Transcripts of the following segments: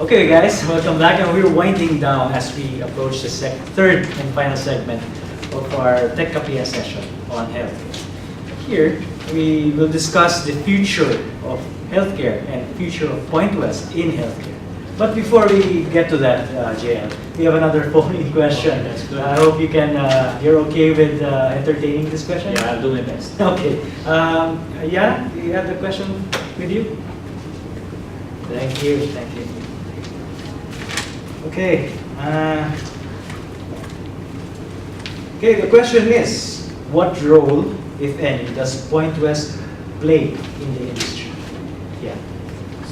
Okay, guys, welcome back, and we're winding down as we approach the third and final segment of our Techkapihan session on health. Here, we will discuss the future of healthcare and future of Pointwest in healthcare. But before we get to that, JL, we have another phone-in question. Oh, that's good. I hope you can. You're okay with entertaining this question? Yeah, I'll do my best. Okay. Yeah, you have the question with you? Thank you. Thank you. Okay. Okay, the question is, what role, if any, does Pointwest play in the industry? Yeah.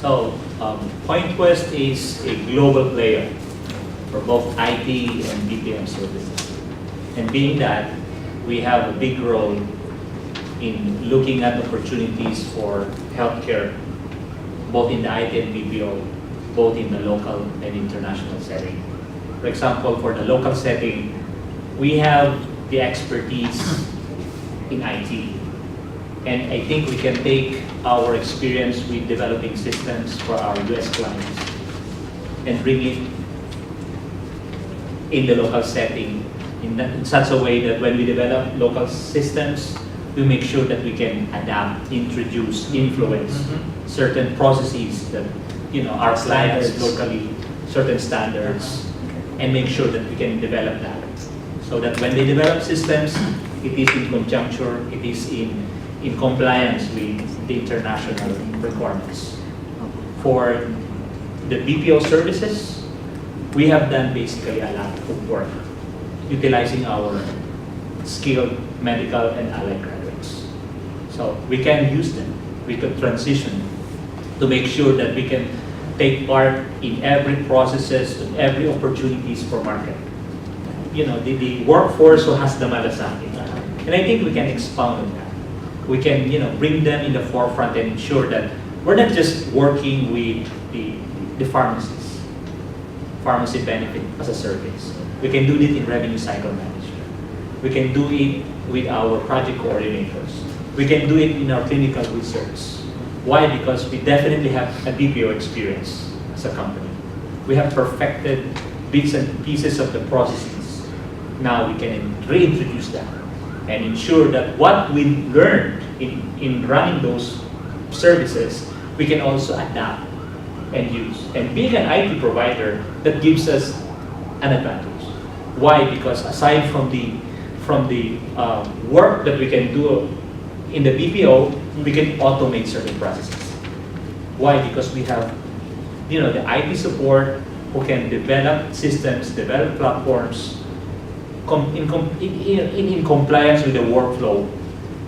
So, Pointwest is a global player for both IT and BPM services. And being that, we have a big role in looking at opportunities for healthcare, both in the IT and BPO, both in the local and international setting. For example, for the local setting, we have the expertise in IT. And I think we can take our experience with developing systems for our US clients and bring it in the local setting in such a way that when we develop local systems, we make sure that we can adapt, introduce, influence certain processes that our clients locally, certain standards, and make sure that we can develop that. So that when they develop systems, it is in conjuncture, it is in compliance with the international requirements. For the BPO services, we have done basically a lot of work utilizing our skilled medical and allied graduates. So we can use them, we could transition to make sure that we can take part in every processes and every opportunities for market. The workforce who has the malasakit. And I think we can expound on that. We can bring them in the forefront and ensure that we're not just working with the pharmacies, pharmacy benefit as a service. We can do it in revenue cycle management. We can do it with our project coordinators. We can do it in our clinical research. Why? Because we definitely have a BPO experience as a company. We have perfected bits and pieces of the processes. Now we can reintroduce that and ensure that what we learned in running those services, we can also adapt and use. And being an IT provider, that gives us an advantage. Why? Because aside from the work that we can do in the BPO, we can automate certain processes. Why? Because we have the IT support who can develop systems, develop platforms in compliance with the workflow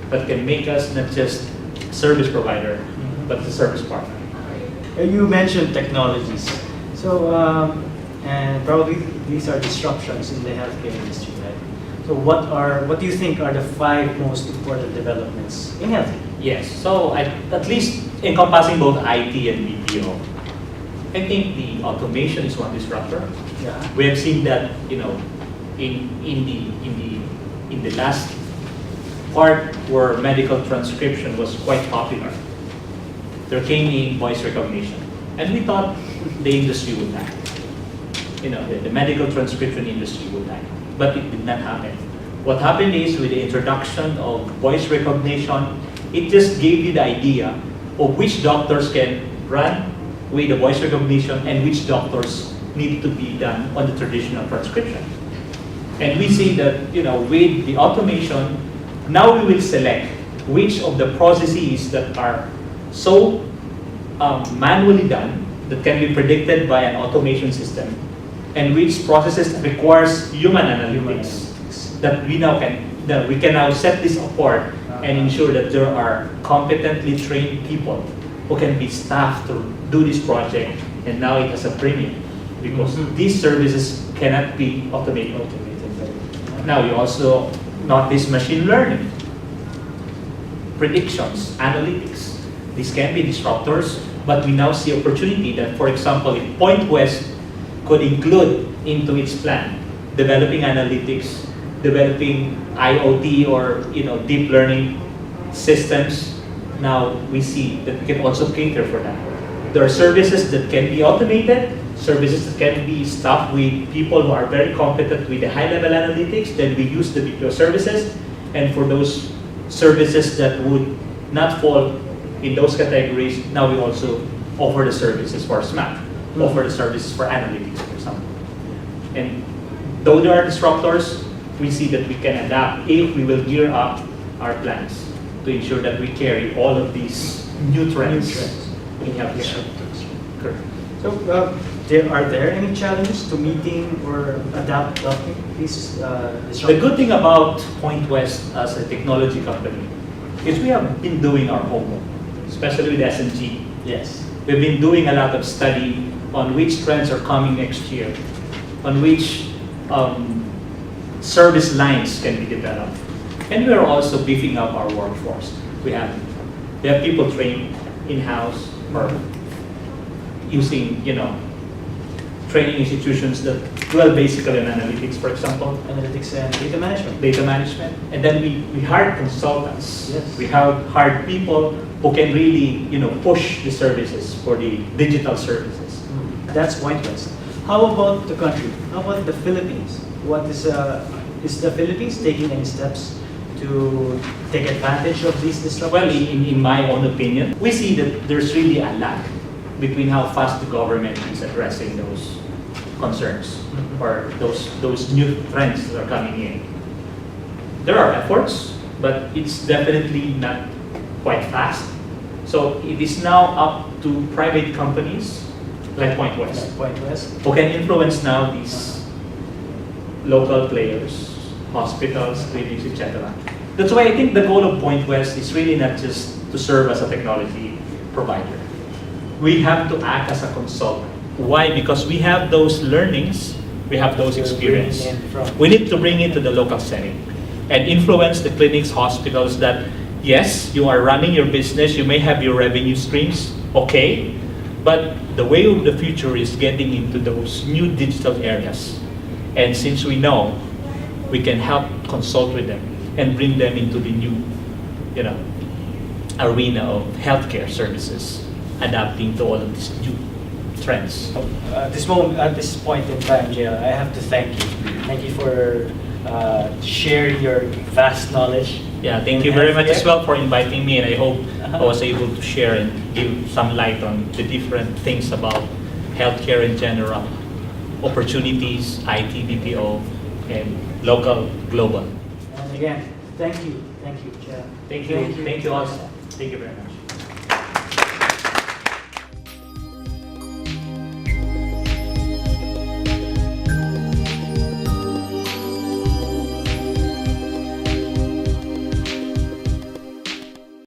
that can make us not just a service provider, but a service partner. You mentioned technologies. So, and probably these are disruptions in the healthcare industry, right? So what do you think are the 5 most important developments in healthcare? Yes, so at least encompassing both IT and BPO, I think the automation is one disruptor. Yeah. We have seen that in the last part where medical transcription was quite popular. There came in voice recognition, and we thought the industry would die. The medical transcription industry would die, but it did not happen. What happened is with the introduction of voice recognition, it just gave you the idea of which doctors can run with the voice recognition and which doctors need to be done on the traditional transcription. And we see that with the automation, now we will select which of the processes that are so manually done that can be predicted by an automation system, and which processes requires human analytics that we can now set this apart and ensure that there are competently trained people who can be staffed to do this project, and now it has a premium because these services cannot be automated. Now you also notice machine learning, predictions, analytics. These can be disruptors, but we now see opportunity that, for example, if Pointwest could include into its plan developing analytics, developing IoT or deep learning systems, now we see that we can also cater for that. There are services that can be automated, services that can be staffed with people who are very competent with the high-level analytics, then we use the BPO services. And for those services that would not fall in those categories, now we also offer the services for SMAP, offer the services for analytics, for example. And though there are disruptors, we see that we can adapt if we will gear up our plans to ensure that we carry all of these new trends in healthcare. Correct. So, are there any challenges to meeting or adapting these disruptors? The good thing about Pointwest as a technology company is we have been doing our homework, especially with S&G. Yes. We've been doing a lot of study on which trends are coming next year, on which service lines can be developed. And we are also beefing up our workforce. We have people trained in-house or using, training institutions that dwell basically on analytics, for example. Analytics and data management. Data management. And then we hired consultants. Yes. We have hired people who can really, push the services for the digital services. That's Pointwest. How about the country? How about the Philippines? What is the Philippines taking any steps to take advantage of these disruptors? Well, in my own opinion, we see that there's really a lag between how fast the government is addressing those concerns or those new trends that are coming in. There are efforts, but it's definitely not quite fast. So it is now up to private companies like Pointwest, Pointwest. who can influence now these local players, hospitals, clinics, etc. That's why I think the goal of Pointwest is really not just to serve as a technology provider. We have to act as a consultant. Why? Because we have those learnings, we have those experience. We need to bring it to the local setting and influence the clinics, hospitals that, yes, you are running your business, you may have your revenue streams, okay, but the way of the future is getting into those new digital areas. And since we know, we can help consult with them and bring them into the new, arena of healthcare services, adapting to all of these new trends. At this point in time, JL, I have to thank you. Thank you for sharing your vast knowledge. Yeah, thank you very much as well for inviting me, and I hope I was able to share and give some light on the different things about healthcare in general, opportunities, IT, BPO, and local, global. And again, thank you, JL. Thank you also. Thank you very much.